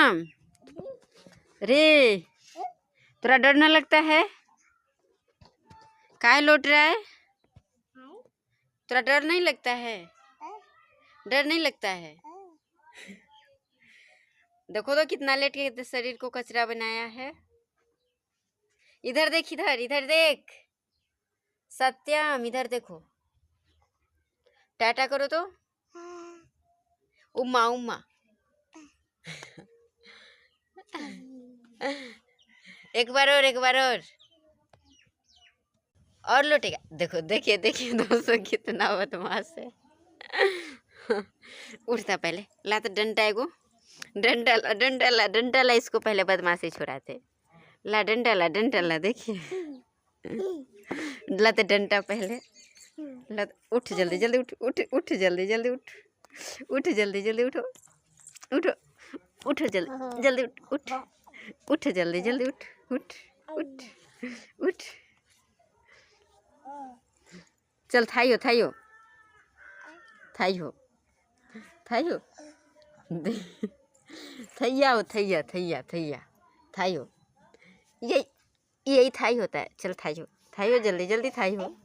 सत्यम, रे तेरा डर न लगता है? काहे लौट रहा है? तेरा डर नहीं लगता है? डर नहीं लगता है? देखो तो कितना लेट के शरीर को कचरा बनाया है। इधर देख, इधर इधर देख सत्यम, इधर देखो। टाटा करो तो। उम्मा उम्मा। एक बार और, एक बार और लौटेगा। देखो, देखिए देखिए दोस्तों कितना बदमाश है। उठता पहले ला तो डंडा, एगो डंडा ला, डंडा ला, डंडा ला, इसको पहले बदमाशी छुड़ाते। ला डंडा ला, डंडा ला, देखिए ला तो डंडा पहले ला। उठ जल्दी जल्दी, उठ उठ उठ जल्दी जल्दी, उठ उठ जल्दी जल्दी, उठो उठो, उठ जल्दी जल्दी, उठ उठ उठ जल्दी जल्दी, उठ उठ उठ उठ। चल थाइयो थाइयो थाइयो थाइयो, थैया हो, थैया थैया थैया थाइयो, यही यही थाई होता है। चल थाइयो थाइयो, जल्दी जल्दी थाइयो।